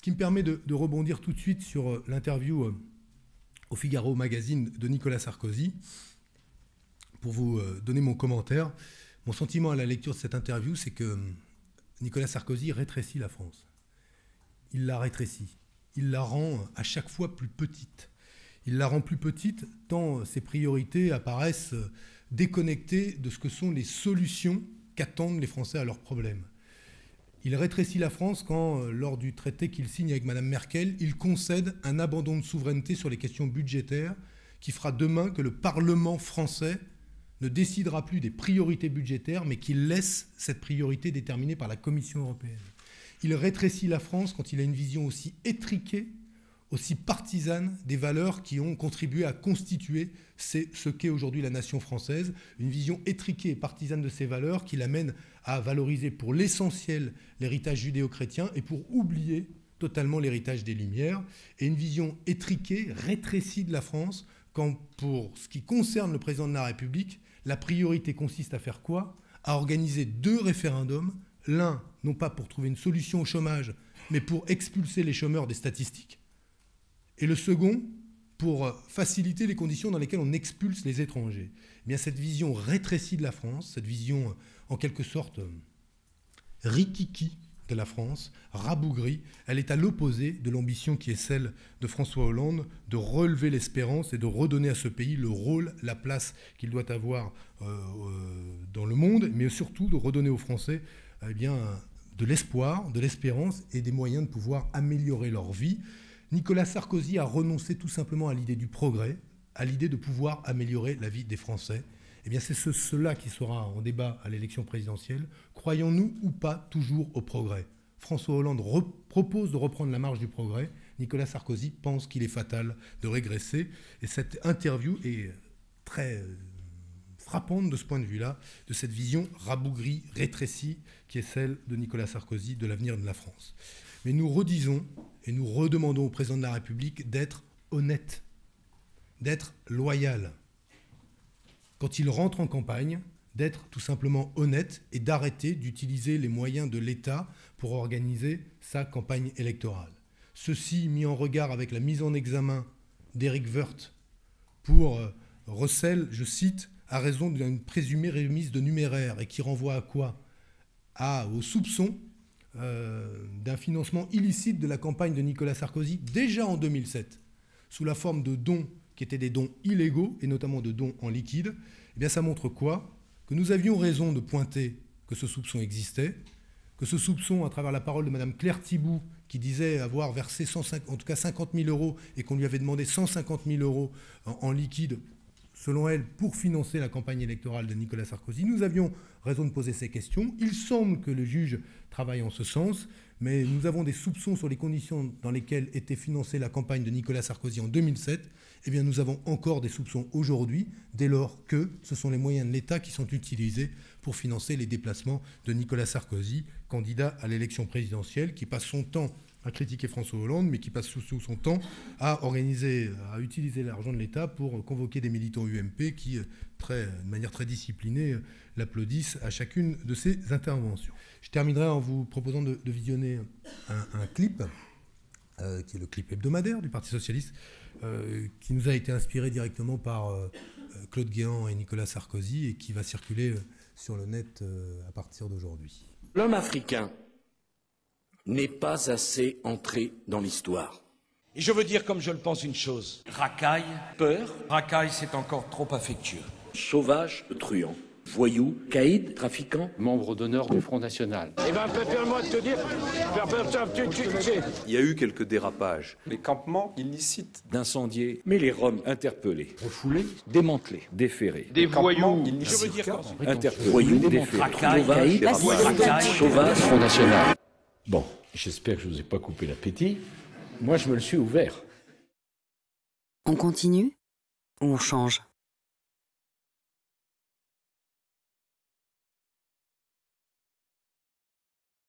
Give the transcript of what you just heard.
Ce qui me permet de rebondir tout de suite sur l'interview au Figaro Magazine de Nicolas Sarkozy, pour vous donner mon commentaire. Mon sentiment à la lecture de cette interview, c'est que Nicolas Sarkozy rétrécit la France. Il la rétrécit. Il la rend à chaque fois plus petite. Il la rend plus petite tant ses priorités apparaissent déconnectées de ce que sont les solutions qu'attendent les Français à leurs problèmes. Il rétrécit la France quand, lors du traité qu'il signe avec Mme Merkel, il concède un abandon de souveraineté sur les questions budgétaires qui fera demain que le Parlement français ne décidera plus des priorités budgétaires, mais qu'il laisse cette priorité déterminée par la Commission européenne. Il rétrécit la France quand il a une vision aussi étriquée, aussi partisane des valeurs qui ont contribué à constituer ce qu'est aujourd'hui la nation française, une vision étriquée et partisane de ces valeurs qui l'amène à valoriser pour l'essentiel l'héritage judéo-chrétien et pour oublier totalement l'héritage des Lumières, et une vision étriquée, rétrécie de la France, quand pour ce qui concerne le président de la République, la priorité consiste à faire quoi? À organiser 2 référendums, l'un non pas pour trouver une solution au chômage, mais pour expulser les chômeurs des statistiques, et le second, pour faciliter les conditions dans lesquelles on expulse les étrangers. Eh bien, cette vision rétrécie de la France, cette vision en quelque sorte rikiki de la France, rabougrie, elle est à l'opposé de l'ambition qui est celle de François Hollande de relever l'espérance et de redonner à ce pays le rôle, la place qu'il doit avoir dans le monde, mais surtout de redonner aux Français de l'espoir, de l'espérance et des moyens de pouvoir améliorer leur vie. Nicolas Sarkozy a renoncé tout simplement à l'idée du progrès, à l'idée de pouvoir améliorer la vie des Français. Eh bien, c'est cela qui sera en débat à l'élection présidentielle. Croyons-nous ou pas toujours au progrès? François Hollande propose de reprendre la marche du progrès. Nicolas Sarkozy pense qu'il est fatal de régresser. Et cette interview est très frappante de ce point de vue-là, de cette vision rabougrie, rétrécie, qui est celle de Nicolas Sarkozy de l'avenir de la France. Mais nous redisons et nous redemandons au président de la République d'être honnête, d'être loyal. Quand il rentre en campagne, d'être tout simplement honnête et d'arrêter d'utiliser les moyens de l'État pour organiser sa campagne électorale. Ceci mis en regard avec la mise en examen d'Éric Woerth pour recel, je cite, à raison d'une présumée remise de numéraire, et qui renvoie à quoi? Au soupçon d'un financement illicite de la campagne de Nicolas Sarkozy, déjà en 2007, sous la forme de dons qui étaient des dons illégaux, et notamment de dons en liquide. Eh bien, ça montre quoi? Que nous avions raison de pointer que ce soupçon existait, que ce soupçon, à travers la parole de Mme Claire Thibout, qui disait avoir versé en tout cas 50 000 euros, et qu'on lui avait demandé 150 000 euros en liquide, selon elle, pour financer la campagne électorale de Nicolas Sarkozy. Nous avions raison de poser ces questions. Il semble que le juge travaille en ce sens, mais nous avons des soupçons sur les conditions dans lesquelles était financée la campagne de Nicolas Sarkozy en 2007. Eh bien, nous avons encore des soupçons aujourd'hui, dès lors que ce sont les moyens de l'État qui sont utilisés pour financer les déplacements de Nicolas Sarkozy, candidat à l'élection présidentielle, qui passe son temps à critiquer François Hollande, mais qui passe sous son temps à utiliser l'argent de l'État pour convoquer des militants UMP qui, de manière très disciplinée, l'applaudissent à chacune de ses interventions. Je terminerai en vous proposant de visionner un clip, qui est le clip hebdomadaire du Parti socialiste, qui nous a été inspiré directement par Claude Guéant et Nicolas Sarkozy, et qui va circuler sur le net à partir d'aujourd'hui. L'homme africain n'est pas assez entré dans l'histoire. Et je veux dire comme je le pense une chose. Racaille, peur, Racaille, c'est encore trop affectueux. sauvage, truand, voyou, caïd, trafiquant, membre d'honneur du Front National. Eh ben, permets-moi de te dire, il y a eu quelques dérapages. Les campements illicites d'incendiés, mais les Roms interpellés, refoulés, démantelés, déférés. Des voyous Je veux dire Interpellés, voyous, déférés, Racaille, sauvage, Front National. Bon, j'espère que je ne vous ai pas coupé l'appétit. Moi, je me le suis ouvert. On continue ou on change?